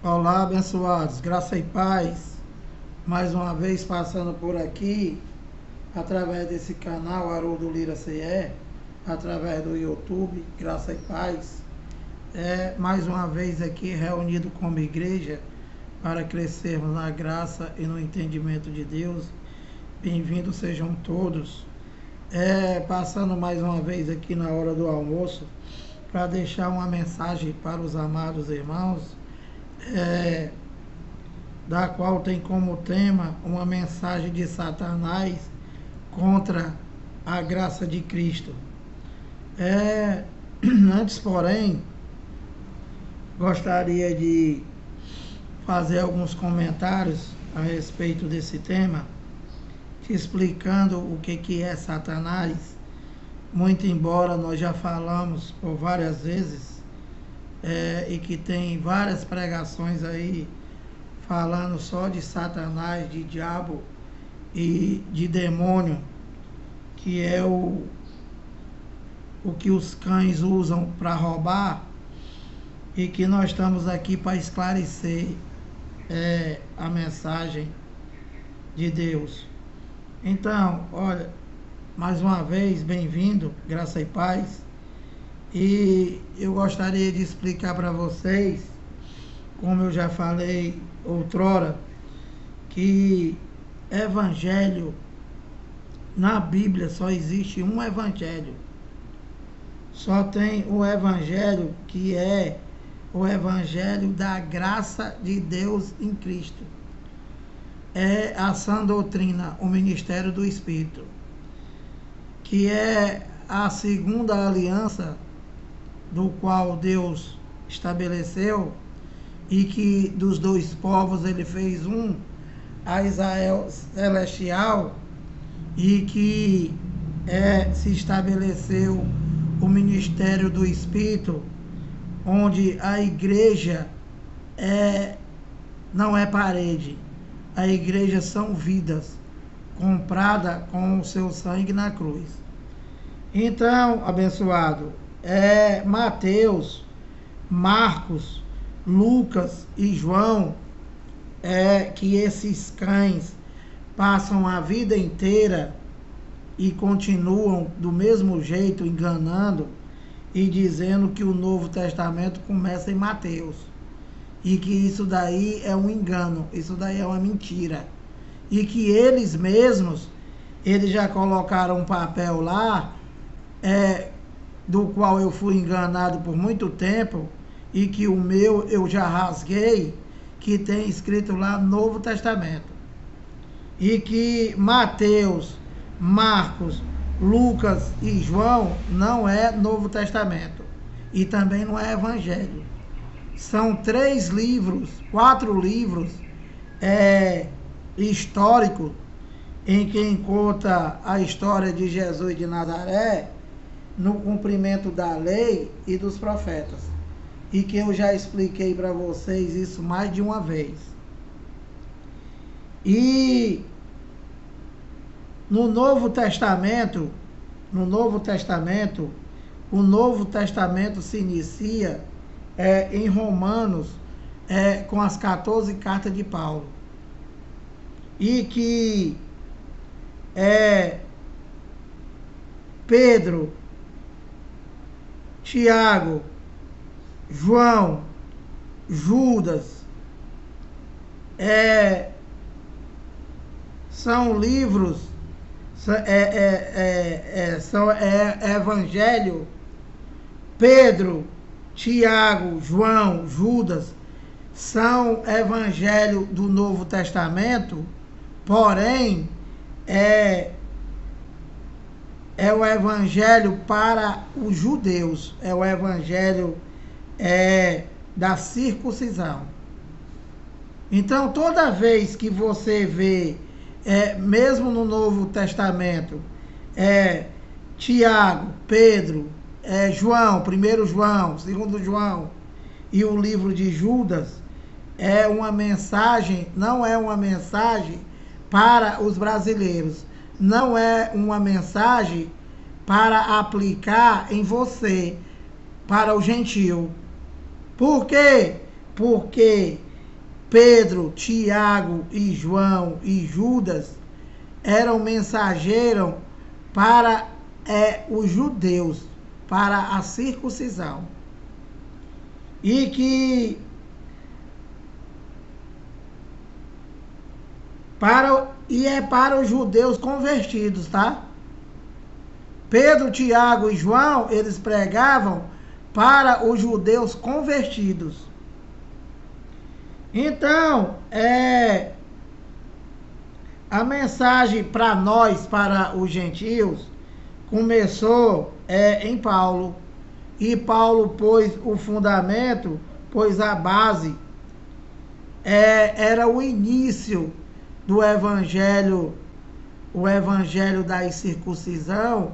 Olá, abençoados, graça e paz. Mais uma vez passando por aqui, através desse canal Haroldo Lira CE, através do YouTube, graça e paz. Mais uma vez aqui reunido como igreja para crescermos na graça e no entendimento de Deus. Bem-vindos sejam todos. Passando mais uma vez aqui na hora do almoço para deixar uma mensagem para os amados irmãos, da qual tem como tema uma mensagem de Satanás contra a graça de Cristo. Antes, porém, gostaria de fazer alguns comentários a respeito desse tema, te explicando o que é Satanás, muito embora nós já falamos por várias vezes, e que tem várias pregações aí falando só de Satanás, de diabo e de demônio, que é o que os cães usam para roubar, e que nós estamos aqui para esclarecer a mensagem de Deus. Então, olha, mais uma vez, bem-vindo, graça e paz. E eu gostaria de explicar para vocês, como eu já falei outrora, que evangelho, na Bíblia só existe um evangelho. Só tem o evangelho que é o evangelho da graça de Deus em Cristo. É a sã doutrina, o ministério do Espírito, que é a segunda aliança do qual Deus estabeleceu, e que dos dois povos ele fez um, a Israel celestial, e que se estabeleceu o ministério do Espírito, onde a igreja não é parede, a igreja são vidas, comprada com o seu sangue na cruz. Então, abençoado, Mateus, Marcos, Lucas e João, que esses cães passam a vida inteira e continuam do mesmo jeito enganando e dizendo que o Novo Testamento começa em Mateus, e que isso daí é um engano, isso daí é uma mentira, e que eles mesmos, eles já colocaram um papel lá, do qual eu fui enganado por muito tempo, e que o meu eu já rasguei, que tem escrito lá Novo Testamento, e que Mateus, Marcos, Lucas e João não é Novo Testamento, e também não é Evangelho. São 3 livros, 4 livros históricos, em que conta a história de Jesus de Nazaré, no cumprimento da lei e dos profetas, e que eu já expliquei para vocês isso mais de uma vez. E no Novo Testamento, o Novo Testamento se inicia em Romanos, com as 14 cartas de Paulo, e que Pedro, Tiago, João, Judas, são livros, são evangelho. Pedro, Tiago, João, Judas são evangelho do Novo Testamento, porém é o evangelho para os judeus, é o evangelho da circuncisão. Então, toda vez que você vê, mesmo no Novo Testamento, Tiago, Pedro, João, 1 João, 2 João e o livro de Judas, é uma mensagem, não é uma mensagem para os brasileiros, não é uma mensagem para aplicar em você, para o gentio. Por quê? Porque Pedro, Tiago e João e Judas eram mensageiros para os judeus, para a circuncisão. E para os judeus convertidos, tá? Pedro, Tiago e João, eles pregavam para os judeus convertidos. Então, a mensagem para nós, para os gentios, começou em Paulo. E Paulo pôs o fundamento, pôs a base. Era o início do evangelho, o evangelho da circuncisão,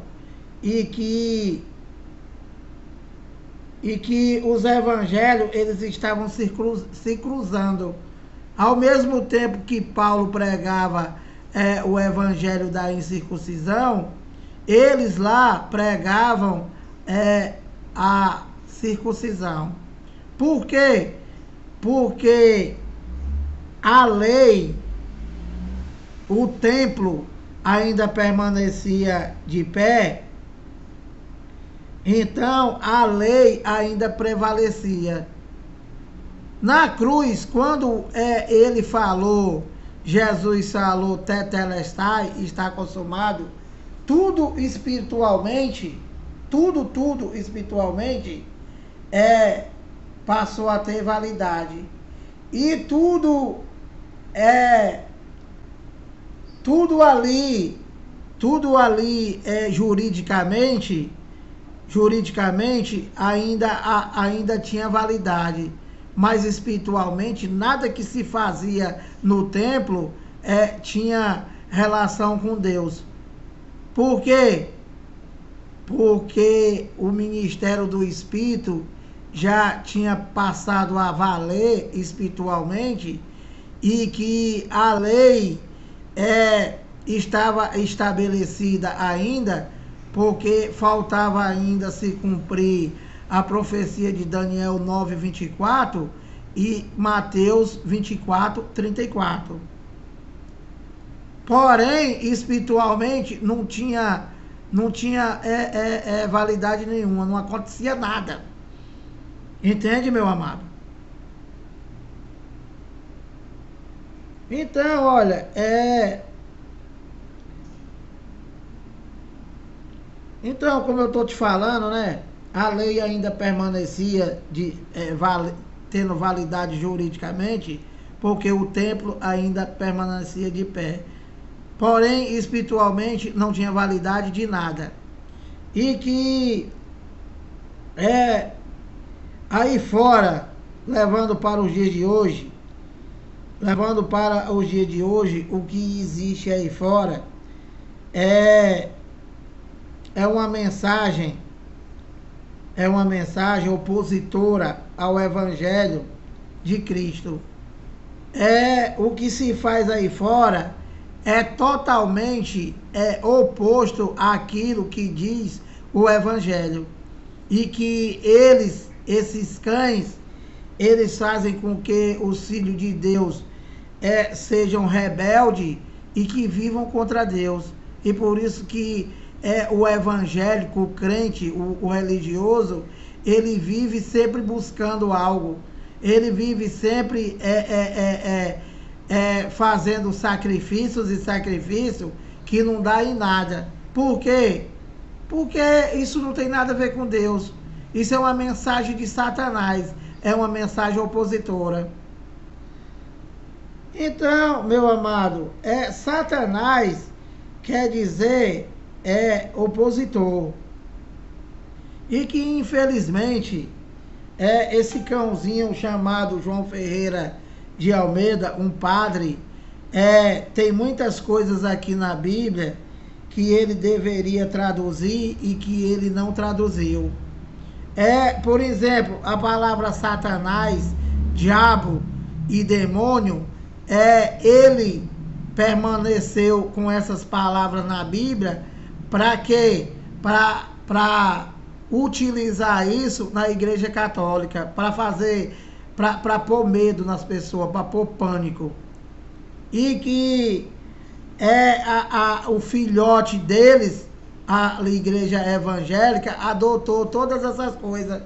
e que os evangelhos eles estavam se cruzando. Ao mesmo tempo que Paulo pregava o evangelho da incircuncisão, eles lá pregavam a circuncisão. Por quê? Porque a lei, o templo ainda permanecia de pé, então a lei ainda prevalecia. Na cruz, quando ele falou, Jesus falou, tetelestai, está consumado, tudo espiritualmente, tudo espiritualmente passou a ter validade. E tudo ali juridicamente ainda tinha validade, mas espiritualmente nada que se fazia no templo tinha relação com Deus. Por quê? Porque o ministério do Espírito já tinha passado a valer espiritualmente, e que a lei estava estabelecida ainda, porque faltava ainda se cumprir a profecia de Daniel 9:24 e Mateus 24:34. Porém, espiritualmente não tinha validade nenhuma, não acontecia nada. Entende, meu amado? Então, olha, então, como eu estou te falando, né? A lei ainda permanecia tendo validade juridicamente, porque o templo ainda permanecia de pé. Porém, espiritualmente não tinha validade de nada. E que aí fora, levando para os dias de hoje, o que existe aí fora é uma mensagem opositora ao Evangelho de Cristo. O que se faz aí fora totalmente oposto àquilo que diz o Evangelho. E que esses cães, eles fazem com que os filhos de Deus sejam rebeldes e que vivam contra Deus. E por isso que o evangélico, o crente, o religioso, ele vive sempre buscando algo. Ele vive sempre fazendo sacrifícios que não dá em nada. Por quê? Porque isso não tem nada a ver com Deus. Isso é uma mensagem de Satanás. É uma mensagem opositora. Então, meu amado, Satanás quer dizer opositor. E que, infelizmente, esse cãozinho chamado João Ferreira de Almeida, um padre, tem muitas coisas aqui na Bíblia que ele deveria traduzir e que ele não traduziu. Por exemplo, a palavra Satanás, diabo e demônio, ele permaneceu com essas palavras na Bíblia para quê? Para utilizar isso na Igreja Católica, para fazer para pôr medo nas pessoas, para pôr pânico. E que o filhote deles, a igreja evangélica, adotou todas essas coisas,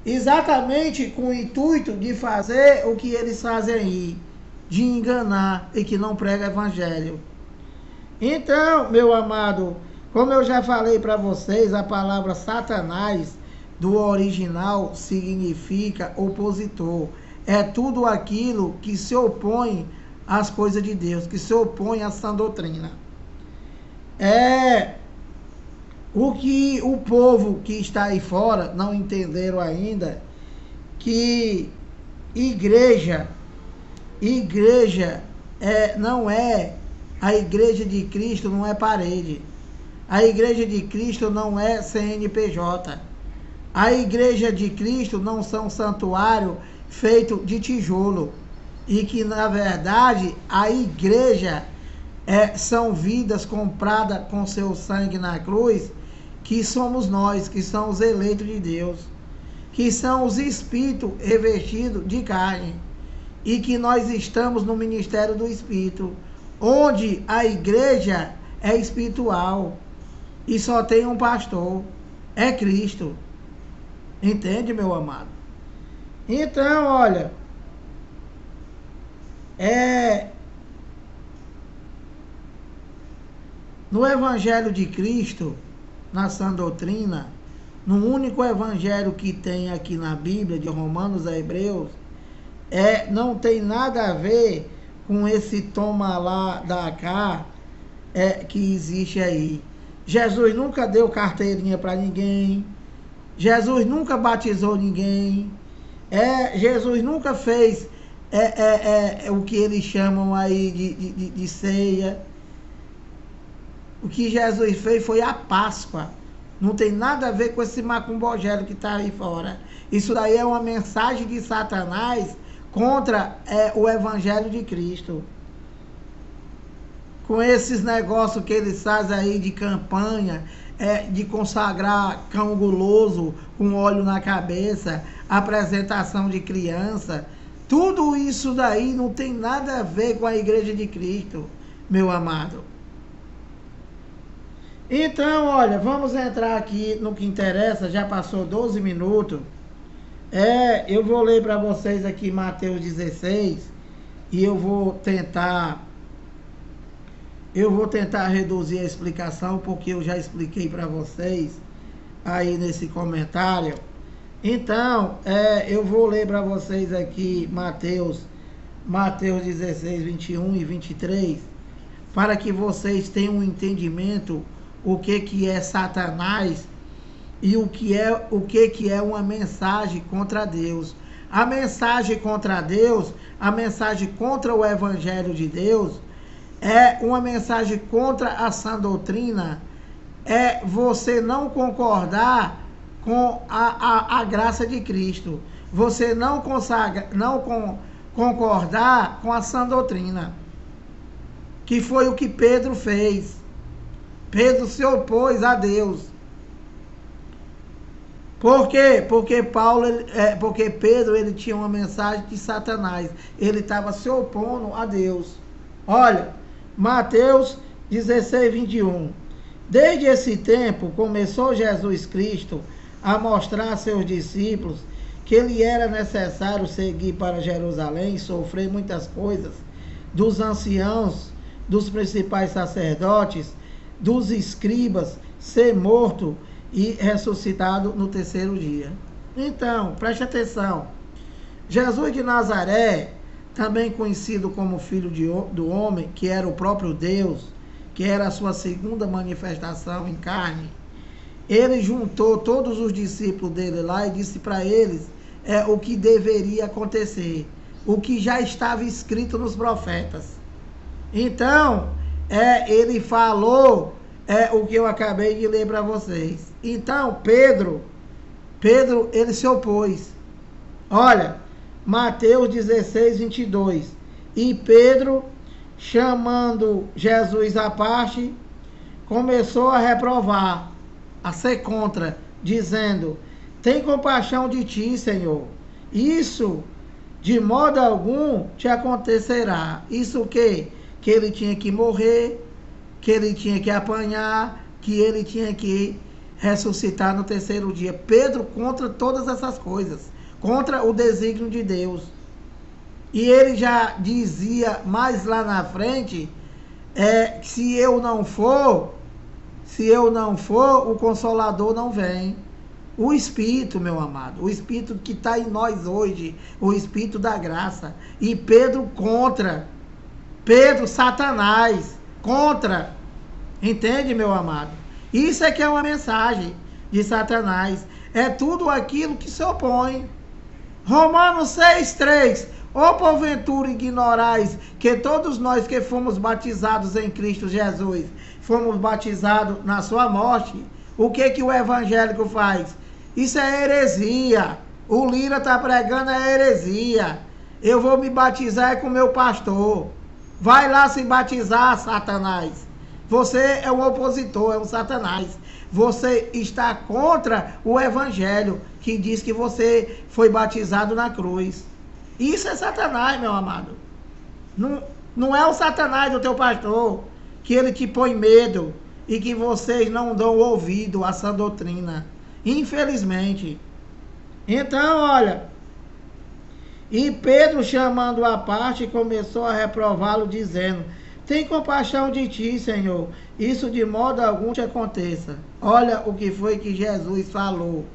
exatamente com o intuito de fazer o que eles fazem aí, de enganar e que não prega evangelho. Então, meu amado, como eu já falei para vocês, a palavra Satanás, do original, significa opositor. É tudo aquilo que se opõe às coisas de Deus, que se opõe à sã doutrina. O que o povo que está aí fora não entenderam ainda, que igreja não é, a igreja de Cristo não é parede. A igreja de Cristo não é CNPJ. A igreja de Cristo não são santuário feito de tijolo. E que, na verdade, a igreja são vidas compradas com seu sangue na cruz, que somos nós, que são os eleitos de Deus, que são os espíritos revestidos de carne, e que nós estamos no ministério do Espírito, onde a igreja é espiritual, e só tem um pastor, é Cristo. Entende, meu amado? Então, olha, no Evangelho de Cristo, na sã doutrina, no único evangelho que tem aqui na Bíblia, de Romanos a Hebreus, não tem nada a ver com esse toma lá, dá cá, que existe aí. Jesus nunca deu carteirinha para ninguém, Jesus nunca batizou ninguém, Jesus nunca fez o que eles chamam aí de ceia. O que Jesus fez foi a Páscoa. Não tem nada a ver com esse macumbogério que está aí fora. Isso daí é uma mensagem de Satanás contra o Evangelho de Cristo. Com esses negócios que eles fazem aí de campanha, de consagrar cão guloso com óleo na cabeça, apresentação de criança, tudo isso daí não tem nada a ver com a Igreja de Cristo, meu amado. Então, olha, vamos entrar aqui no que interessa, já passou 12 minutos. Eu vou ler para vocês aqui Mateus 16 e eu vou tentar reduzir a explicação, porque eu já expliquei para vocês aí nesse comentário. Então, eu vou ler para vocês aqui Mateus 16, 21 e 23, para que vocês tenham um entendimento o que é Satanás e o que é uma mensagem contra Deus. A mensagem contra Deus, a mensagem contra o Evangelho de Deus, é uma mensagem contra a sã doutrina, é você não concordar com a graça de Cristo, você não concordar com a sã doutrina, que foi o que Pedro fez. Pedro se opôs a Deus. Por quê? Porque Pedro ele tinha uma mensagem de Satanás. Ele estava se opondo a Deus. Olha, Mateus 16, 21. Desde esse tempo começou Jesus Cristo a mostrar a seus discípulos que lhe era necessário seguir para Jerusalém e sofrer muitas coisas dos anciãos, dos principais sacerdotes, dos escribas, ser morto e ressuscitado no terceiro dia. Então, preste atenção. Jesus de Nazaré, também conhecido como Filho do Homem, que era o próprio Deus, que era a sua segunda manifestação em carne, ele juntou todos os discípulos dele lá e disse para eles o que deveria acontecer, o que já estava escrito nos profetas. Então, ele falou o que eu acabei de ler para vocês. Então, Pedro, ele se opôs. Olha, Mateus 16, 22. E Pedro, chamando Jesus à parte, começou a reprovar, a ser contra, dizendo: tem compaixão de ti, Senhor. Isso de modo algum te acontecerá. Isso o quê? Que ele tinha que morrer, que ele tinha que apanhar, que ele tinha que ressuscitar no terceiro dia. Pedro contra todas essas coisas, contra o desígnio de Deus. E ele já dizia mais lá na frente, se eu não for, o Consolador não vem. O Espírito, meu amado, o Espírito que está em nós hoje, o Espírito da graça. E Pedro contra, Satanás, contra. Entende, meu amado? Isso é que é uma mensagem de Satanás. É tudo aquilo que se opõe. Romanos 6,3. Ou porventura ignorais que todos nós que fomos batizados em Cristo Jesus, fomos batizados na sua morte? O que o evangélico faz? Isso é heresia. O Lira está pregando é heresia. Eu vou me batizar com meu pastor. Vai lá se batizar, Satanás. Você é um opositor, é um Satanás. Você está contra o evangelho que diz que você foi batizado na cruz. Isso é Satanás, meu amado. Não é o Satanás do teu pastor, que ele te põe medo e que vocês não dão ouvido a sã doutrina. Infelizmente. Então, olha. E Pedro, chamando à parte, começou a reprová-lo, dizendo: tem compaixão de ti, Senhor. Isso de modo algum te aconteça. Olha o que foi que Jesus falou.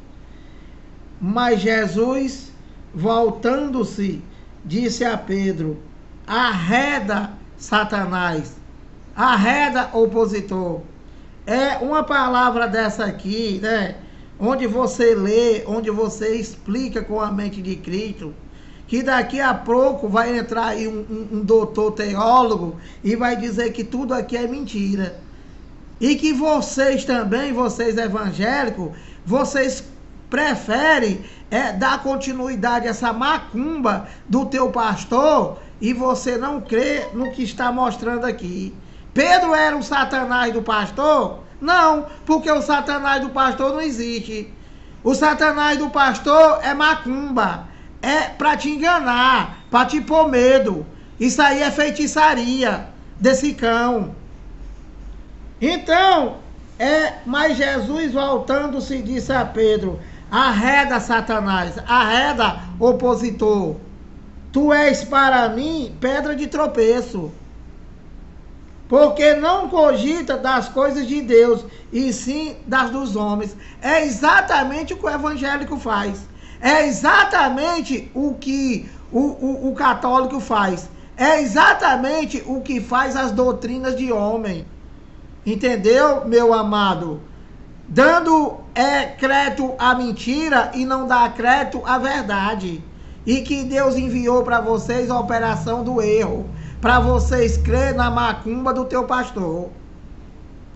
Mas Jesus, voltando-se, disse a Pedro: arreda, Satanás, arreda, opositor. É uma palavra dessa aqui, né? Onde você lê, onde você explica com a mente de Cristo, que daqui a pouco vai entrar aí um doutor teólogo e vai dizer que tudo aqui é mentira. E que vocês também, vocês evangélicos, vocês preferem dar continuidade a essa macumba do teu pastor e você não crê no que está mostrando aqui. Pedro era o Satanás do pastor? Não, porque o Satanás do pastor não existe. O Satanás do pastor é macumba. É para te enganar, para te pôr medo. Isso aí é feitiçaria desse cão. Então, mas Jesus, voltando-se, disse a Pedro: arreda, Satanás, arreda, opositor. Tu és para mim pedra de tropeço, porque não cogita das coisas de Deus, e sim das dos homens. É exatamente o que o evangélico faz. É exatamente o que o católico faz. É exatamente o que faz as doutrinas de homem. Entendeu, meu amado? Dando crédito à mentira e não dá crédito à verdade. E que Deus enviou para vocês a operação do erro, para vocês crer na macumba do teu pastor.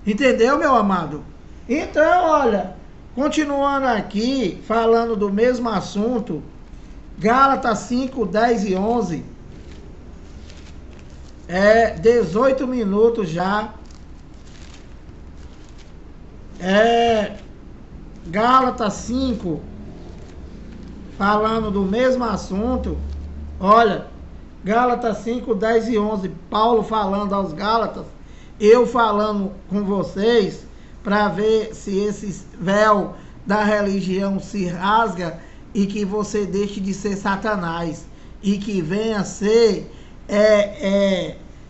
Entendeu, meu amado? Então, olha, continuando aqui, falando do mesmo assunto, Gálatas 5, 10 e 11, 18 minutos já, Gálatas 5, falando do mesmo assunto, olha, Gálatas 5, 10 e 11, Paulo falando aos Gálatas, eu falando com vocês, para ver se esse véu da religião se rasga e que você deixe de ser Satanás e que venha ser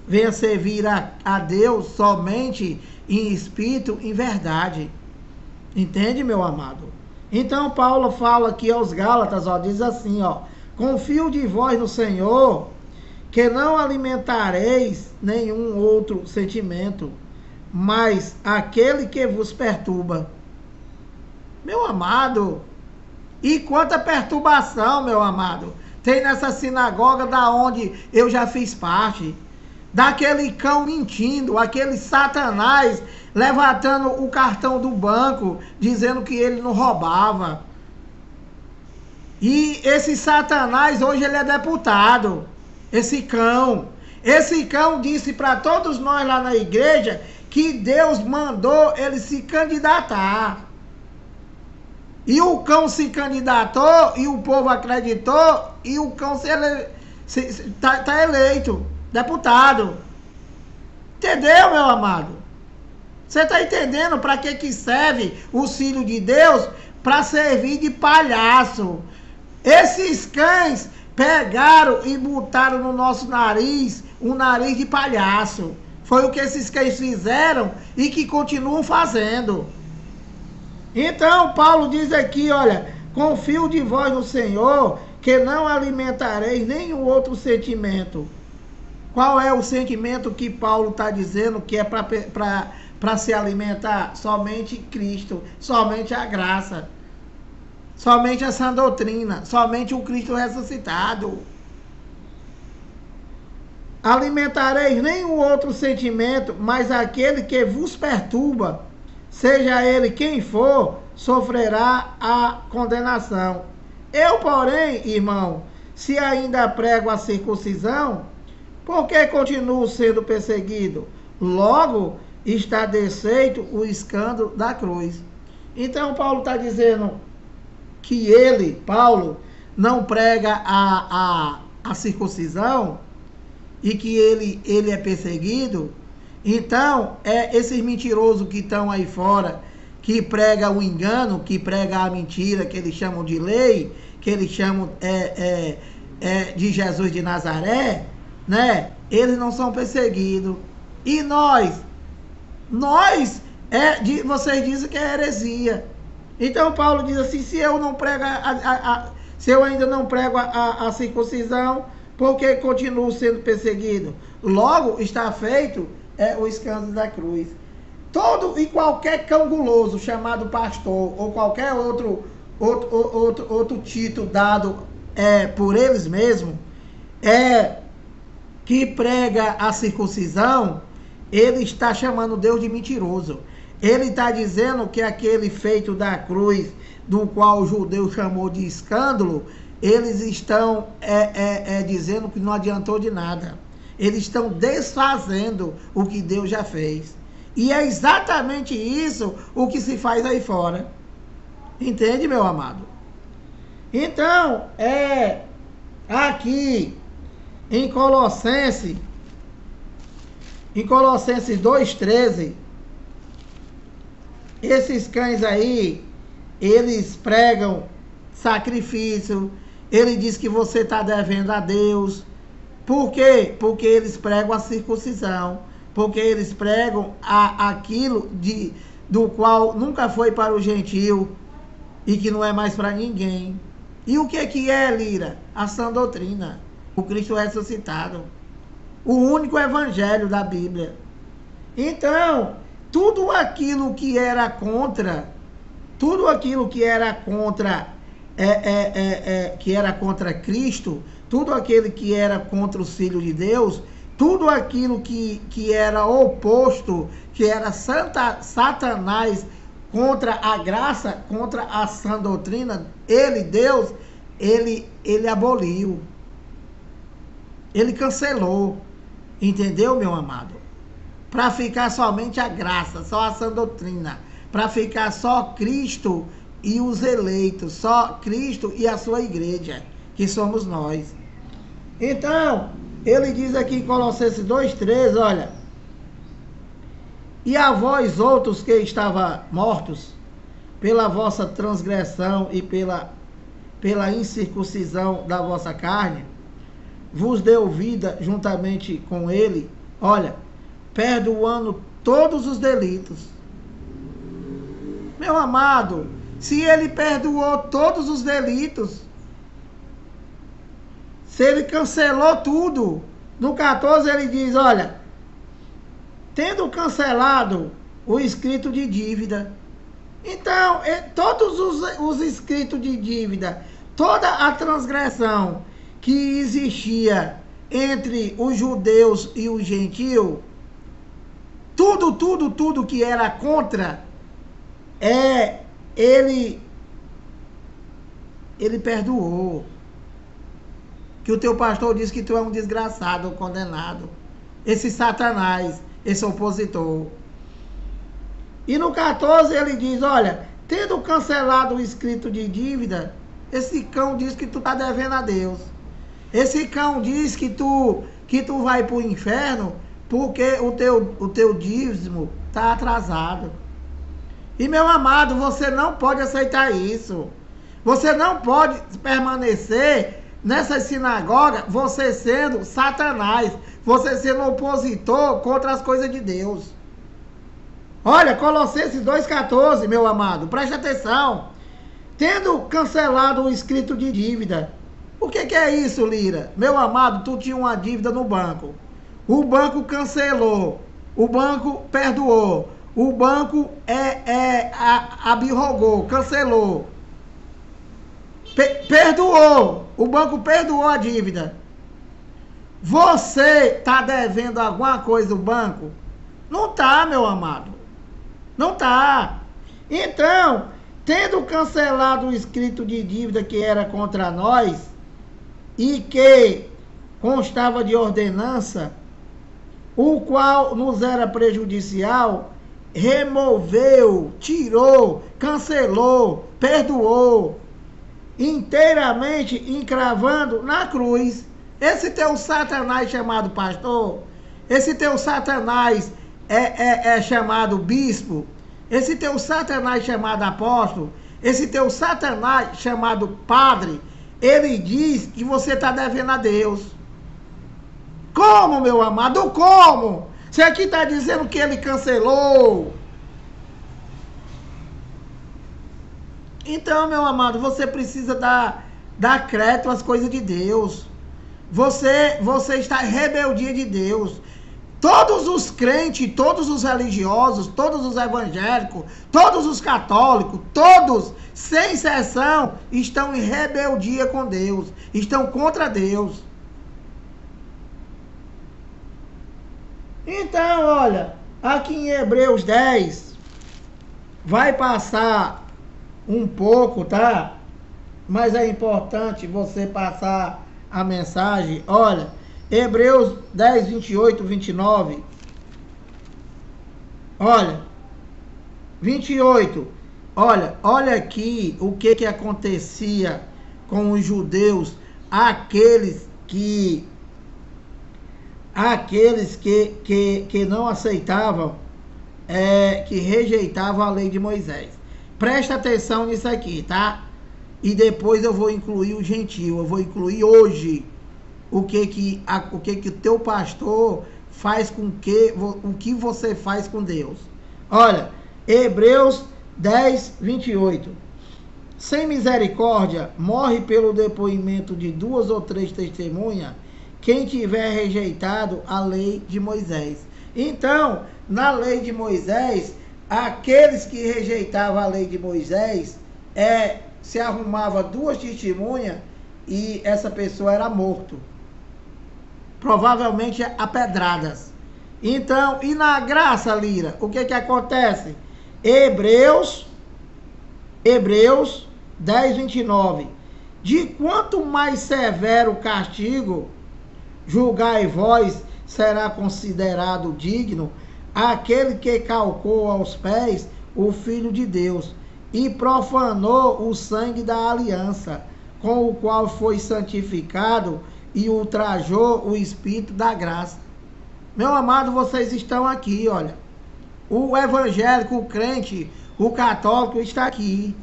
venha servir a Deus somente em espírito, em verdade. Entende, meu amado? Então Paulo fala aqui aos Gálatas, diz assim, confio de vós no Senhor, que não alimentareis nenhum outro sentimento, mas aquele que vos perturba. Meu amado, e quanta perturbação, meu amado, tem nessa sinagoga da onde eu já fiz parte. Daquele cão mentindo, aquele Satanás levantando o cartão do banco, dizendo que ele não roubava. E esse Satanás, hoje ele é deputado. Esse cão disse para todos nós lá na igreja que Deus mandou ele se candidatar. E o cão se candidatou, e o povo acreditou, e o cão tá eleito deputado. Entendeu, meu amado? Você está entendendo para que serve o Filho de Deus? Para servir de palhaço. Esses cães pegaram e botaram no nosso nariz um nariz de palhaço. Foi o que esses cães fizeram e que continuam fazendo. Então, Paulo diz aqui, olha, confio de vós no Senhor, que não alimentareis nenhum outro sentimento. Qual é o sentimento que Paulo está dizendo que é para se alimentar? Somente Cristo, somente a graça, somente a sã doutrina, somente o Cristo ressuscitado. Alimentareis nenhum outro sentimento, mas aquele que vos perturba, seja ele quem for, sofrerá a condenação. Eu, porém, irmão, se ainda prego a circuncisão, por que continuo sendo perseguido? Logo está desfeito o escândalo da cruz. Então Paulo está dizendo que ele, Paulo, não prega a circuncisão e que ele é perseguido. Então, esses mentirosos que estão aí fora, que pregam o engano, que pregam a mentira, que eles chamam de lei, que eles chamam de Jesus de Nazaré, né? Eles não são perseguidos. E vocês dizem que é heresia. Então Paulo diz assim, se eu não prego se eu ainda não prego a circuncisão, por que continuo sendo perseguido? Logo está feito o escândalo da cruz. Todo e qualquer cão guloso chamado pastor, ou qualquer outro título dado por eles mesmos, que prega a circuncisão, ele está chamando Deus de mentiroso. Ele está dizendo que aquele feito da cruz, do qual o judeu chamou de escândalo, eles estão dizendo que não adiantou de nada. Eles estão desfazendo o que Deus já fez. E é exatamente isso o que se faz aí fora. Entende, meu amado? Então, aqui em Colossenses 2,13, esses cães aí, eles pregam sacrifício, ele diz que você está devendo a Deus. Por quê? Porque eles pregam a circuncisão, porque eles pregam aquilo do qual nunca foi para o gentio e que não é mais para ninguém. E o que é, Lira? A sã doutrina, o Cristo ressuscitado, o único evangelho da Bíblia. Então, tudo aquilo que era contra Cristo, tudo aquele que era contra o Filho de Deus, tudo aquilo que era oposto, que era Satanás contra a graça, contra a sã doutrina, Deus, ele aboliu. Ele cancelou. Entendeu, meu amado? Para ficar somente a graça, só a sã doutrina. Para ficar só Cristo e os eleitos, só Cristo e a sua igreja, que somos nós. Então, ele diz aqui em Colossenses 2,13, olha: e a vós outros que estavam mortos pela vossa transgressão e pela incircuncisão da vossa carne, vos deu vida juntamente com ele, olha, perdoando todos os delitos. Meu amado, se ele perdoou todos os delitos, se ele cancelou tudo, no 14 ele diz, olha, tendo cancelado o escrito de dívida. Então, todos os escritos de dívida, toda a transgressão que existia entre os judeus e os gentios, tudo que era contra, ele perdoou. Que o teu pastor diz que tu é um desgraçado, um condenado. Esse Satanás, esse opositor. E no 14 ele diz, olha, tendo cancelado o escrito de dívida, esse cão diz que tu está devendo a Deus. Esse cão diz que tu vai para o inferno porque o teu dízimo está atrasado. E, meu amado, você não pode aceitar isso. Você não pode permanecer nessa sinagoga, você sendo Satanás, você sendo opositor contra as coisas de Deus. Olha, Colossenses 2,14, meu amado, preste atenção. Tendo cancelado o escrito de dívida. O que é isso, Lira? Meu amado, tu tinha uma dívida no banco. O banco cancelou. O banco perdoou. O banco abrogou, cancelou. Perdoou. O banco perdoou a dívida. Você está devendo alguma coisa ao banco? Não está, meu amado. Não está. Então, tendo cancelado o escrito de dívida que era contra nós e que constava de ordenança, o qual nos era prejudicial, removeu, tirou, cancelou, perdoou, inteiramente encravando na cruz. Esse teu Satanás chamado pastor, esse teu Satanás é chamado bispo, esse teu Satanás chamado apóstolo, esse teu Satanás chamado padre, ele diz que você está devendo a Deus. Como, meu amado? Como? Você aqui está dizendo que ele cancelou. Então, meu amado, você precisa dar crédito às coisas de Deus. Você está em rebeldia de Deus. Todos os crentes, todos os religiosos, todos os evangélicos, todos os católicos, todos, sem exceção, estão em rebeldia com Deus. Estão contra Deus. Então, olha, aqui em Hebreus 10, vai passar um pouco, tá? Mas é importante você passar a mensagem. Olha, Hebreus 10, 28, 29. Olha, 28. Olha aqui o que acontecia com os judeus, aqueles que não aceitavam, que rejeitavam a lei de Moisés. Presta atenção nisso aqui, tá? E depois eu vou incluir o gentio, eu vou incluir hoje o que o teu pastor faz o que você faz com Deus. Olha, Hebreus 10, 28. Sem misericórdia, morre pelo depoimento de 2 ou 3 testemunhas quem tiver rejeitado a lei de Moisés. Então, na lei de Moisés, aqueles que rejeitavam a lei de Moisés, se arrumava 2 testemunhas e essa pessoa era morto. Provavelmente a pedradas. Então, e na graça, Lira, o que acontece? Hebreus 10, 29. De quanto mais severo o castigo, julgai vós, será considerado digno aquele que calcou aos pés o Filho de Deus e profanou o sangue da aliança, com o qual foi santificado e ultrajou o Espírito da graça. Meu amado, vocês estão aqui, olha. O evangélico, o crente, o católico está aqui.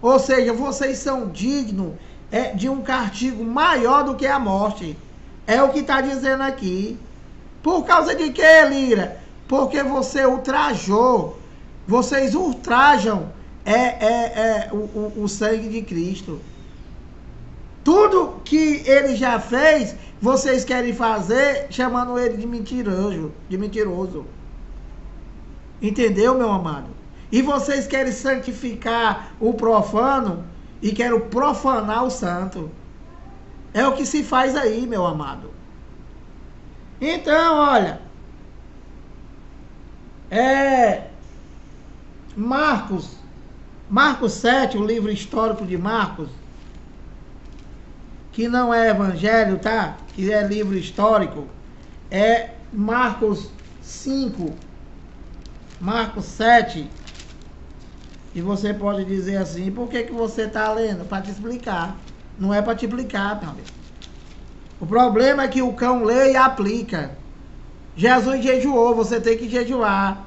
Ou seja, vocês são dignos de um castigo maior do que a morte. É o que está dizendo aqui. Por causa de quê, Lira? Porque você ultrajou. Vocês ultrajam o sangue de Cristo. Tudo que ele já fez, vocês querem fazer chamando ele de mentiroso. Entendeu, meu amado? E vocês querem santificar o profano e querem profanar o santo. É o que se faz aí, meu amado. Então, olha. Marcos 7, o livro histórico de Marcos, que não é evangelho, tá? Que é livro histórico. É Marcos 5, Marcos 7, E você pode dizer assim, por que você está lendo? Para te explicar. Não é para te explicar, meu amigo. O problema é que o cão lê e aplica. Jesus jejuou, você tem que jejuar.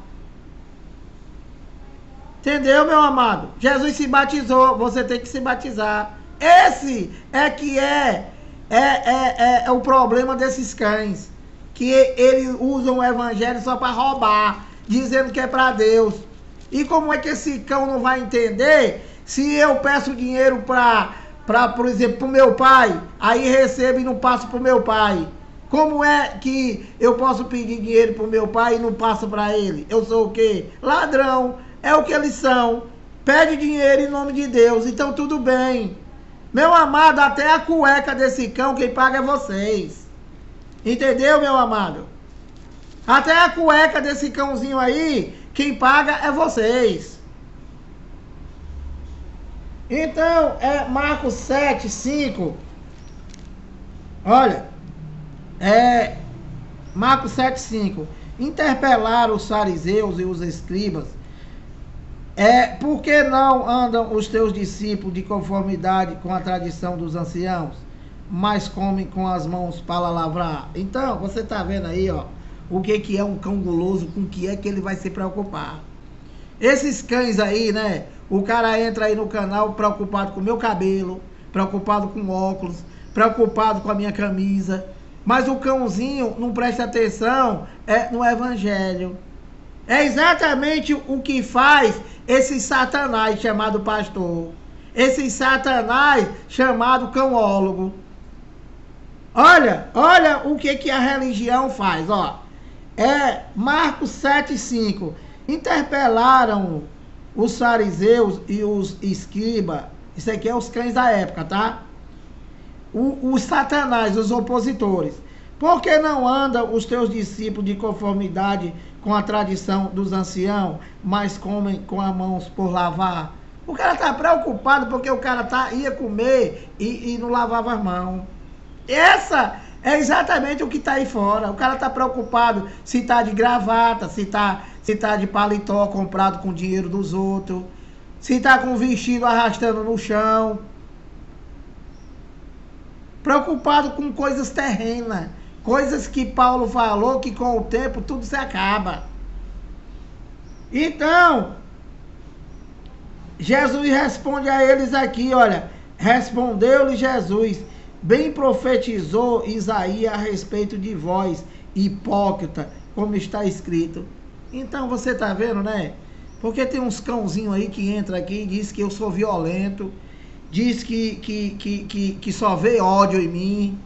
Entendeu, meu amado? Jesus se batizou, você tem que se batizar. Esse é que é o problema desses cães. Que eles usam o evangelho só para roubar, dizendo que é para Deus. E como é que esse cão não vai entender se eu peço dinheiro por exemplo, para o meu pai, aí recebo e não passo para o meu pai? Como é que eu posso pedir dinheiro para o meu pai e não passo para ele? Eu sou o quê? Ladrão. É o que eles são. Pede dinheiro em nome de Deus. Então tudo bem. Meu amado, até a cueca desse cão quem paga é vocês. Entendeu, meu amado? Até a cueca desse cãozinho aí, quem paga é vocês. Então, Marcos 7, 5. Olha, Marcos 7, 5. Interpelaram os fariseus e os escribas. Por que não andam os teus discípulos de conformidade com a tradição dos anciãos, mas comem com as mãos para lavrar? Então, você está vendo aí, ó, o que é um cão guloso, com o que é que ele vai se preocupar. Esses cães aí, né? O cara entra aí no canal preocupado com o meu cabelo, preocupado com óculos, preocupado com a minha camisa. Mas o cãozinho não presta atenção no evangelho. É exatamente o que faz esse satanás chamado pastor. Esse satanás chamado cãólogo. Olha o que a religião faz, ó. Marcos 7, 5. Interpelaram os fariseus e os escribas. Isso aqui é os cães da época, tá? Os satanás, os opositores. Por que não andam os teus discípulos de conformidade com a tradição dos anciãos, mas comem com as mãos por lavar? O cara tá preocupado porque o cara ia comer e não lavava as mãos. Essa é exatamente o que tá aí fora. O cara tá preocupado se tá de gravata, se tá de paletó comprado com dinheiro dos outros, se tá com vestido arrastando no chão. Preocupado com coisas terrenas. Coisas que Paulo falou que com o tempo tudo se acaba. Então, Jesus responde a eles aqui, olha. Respondeu-lhe Jesus, bem profetizou Isaías a respeito de vós, hipócrita, como está escrito. Então você tá vendo, né? Porque tem uns cãozinhos aí que entra aqui e diz que eu sou violento, diz que só vê ódio em mim.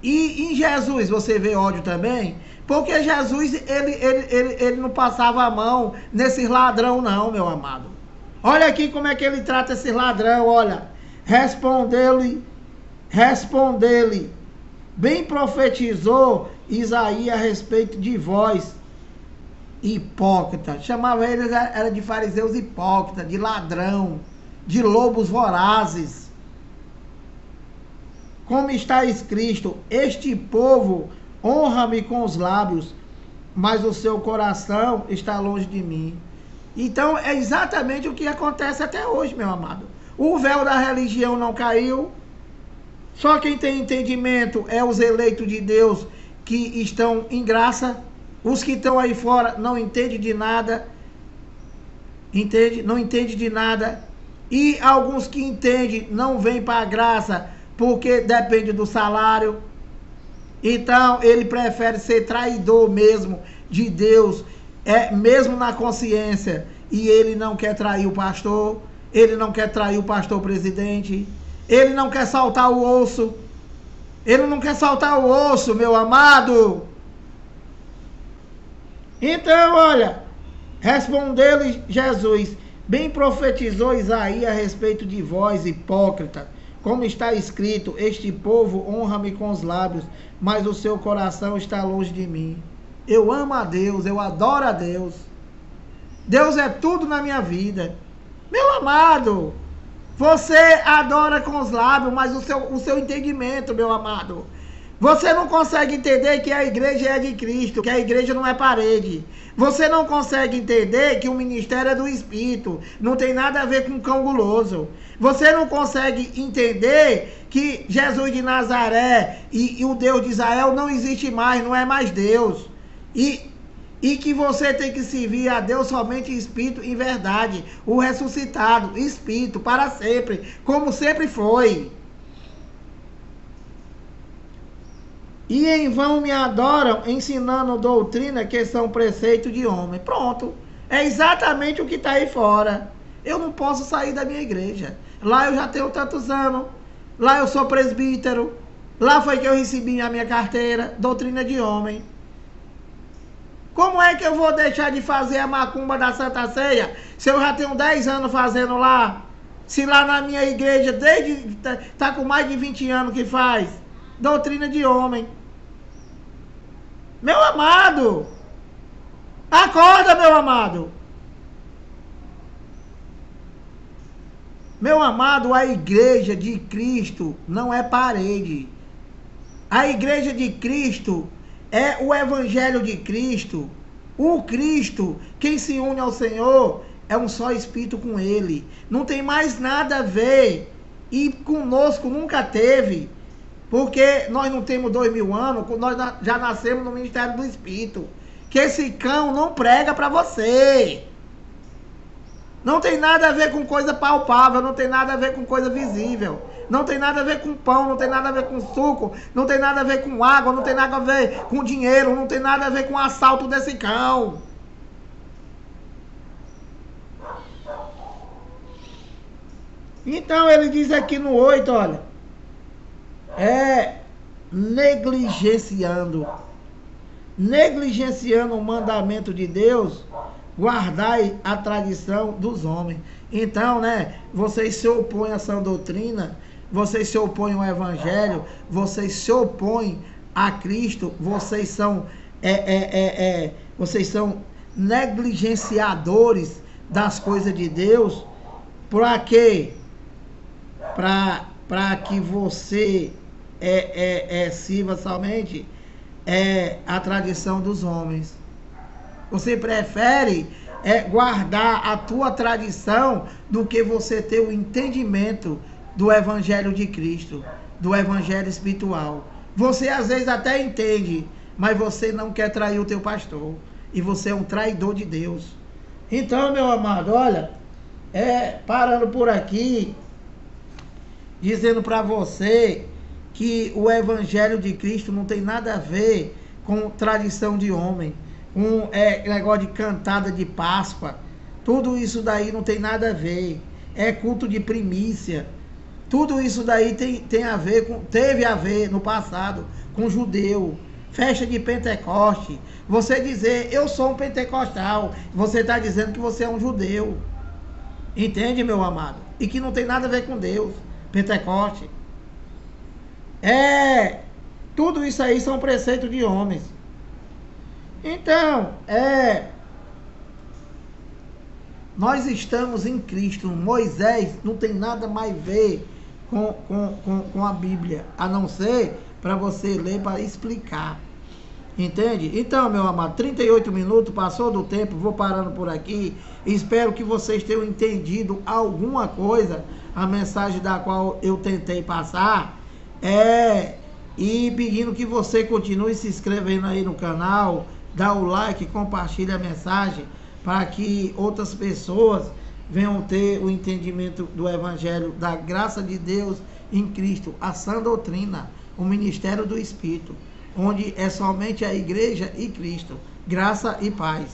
E em Jesus você vê ódio também? Porque Jesus, ele não passava a mão nesses ladrão não, meu amado. Olha aqui como é que ele trata esses ladrão, olha. Respondeu-lhe, bem profetizou Isaías a respeito de vós, hipócrita. Chamava eles, era de fariseus hipócritas, de ladrão, de lobos vorazes. Como está escrito, este povo honra-me com os lábios, mas o seu coração está longe de mim. Então é exatamente o que acontece até hoje, meu amado. O véu da religião não caiu. Só quem tem entendimento é os eleitos de Deus que estão em graça. Os que estão aí fora não entendem de nada. Entende? Não entende de nada. E alguns que entendem não vêm para a graça porque depende do salário. Então ele prefere ser traidor mesmo de Deus, mesmo na consciência. E ele não quer trair o pastor, ele não quer trair o pastor presidente, ele não quer saltar o osso. Ele não quer saltar o osso, meu amado. Então, olha, respondeu-lhe Jesus, bem profetizou Isaías a respeito de vós, hipócrita. Como está escrito, este povo honra-me com os lábios, mas o seu coração está longe de mim. Eu amo a Deus, eu adoro a Deus. Deus é tudo na minha vida. Meu amado, você adora com os lábios, mas o seu entendimento, meu amado, Você não consegue entender que a igreja é de Cristo, que a igreja não é parede. Você não consegue entender que o ministério é do Espírito, não tem nada a ver com cão guloso. Você não consegue entender que Jesus de Nazaré e o Deus de Israel não existe mais, não é mais Deus. E que você tem que servir a Deus somente em espírito e em verdade. O ressuscitado, espírito, para sempre, como sempre foi. E em vão me adoram, ensinando doutrina que são preceito de homem. Pronto. É exatamente o que está aí fora. Eu não posso sair da minha igreja. Lá eu já tenho tantos anos. Lá eu sou presbítero. Lá foi que eu recebi a minha carteira. Doutrina de homem. Como é que eu vou deixar de fazer a macumba da Santa Ceia se eu já tenho 10 anos fazendo lá? Se lá na minha igreja, desde tá com mais de 20 anos que faz. Doutrina de homem. Meu amado, acorda, meu amado. Meu amado, a igreja de Cristo não é parede. A igreja de Cristo é o evangelho de Cristo. O Cristo, quem se une ao Senhor, é um só espírito com ele. Não tem mais nada a ver. E conosco nunca teve. Porque nós não temos 2000 anos, nós já nascemos no ministério do Espírito. Que esse cão não prega para você. Não tem nada a ver com coisa palpável, não tem nada a ver com coisa visível. Não tem nada a ver com pão, não tem nada a ver com suco, não tem nada a ver com água, não tem nada a ver com dinheiro, não tem nada a ver com o assalto desse cão. Então ele diz aqui no 8, olha. Negligenciando o mandamento de Deus, guardai a tradição dos homens. Então, né, vocês se opõem a sã doutrina, vocês se opõem ao evangelho, vocês se opõem a Cristo, vocês são negligenciadores das coisas de Deus. Para quê? Para que você sirva somente a tradição dos homens. Você prefere guardar a tua tradição do que você ter o entendimento do evangelho de Cristo, do evangelho espiritual. Você às vezes até entende, mas você não quer trair o teu pastor. E você é um traidor de Deus. Então, meu amado, olha, parando por aqui, dizendo para você que o evangelho de Cristo não tem nada a ver com tradição de homem, com negócio de cantada de Páscoa. Tudo isso daí não tem nada a ver. É culto de primícia. Tudo isso daí teve a ver no passado com judeu. Festa de Pentecoste. Você dizer, eu sou um pentecostal, você está dizendo que você é um judeu. Entende, meu amado? E que não tem nada a ver com Deus. Pentecoste. Tudo isso aí são preceitos de homens. Então, nós estamos em Cristo. Moisés não tem nada mais a ver com a Bíblia, a não ser para você ler, para explicar. Entende? Então, meu amado, 38 minutos, passou do tempo, vou parando por aqui. Espero que vocês tenham entendido alguma coisa, a mensagem da qual eu tentei passar. E pedindo que você continue se inscrevendo aí no canal, dá o like, compartilha a mensagem, para que outras pessoas venham ter o entendimento do evangelho, da graça de Deus em Cristo, a sã doutrina, o ministério do Espírito, onde é somente a igreja e Cristo. Graça e paz.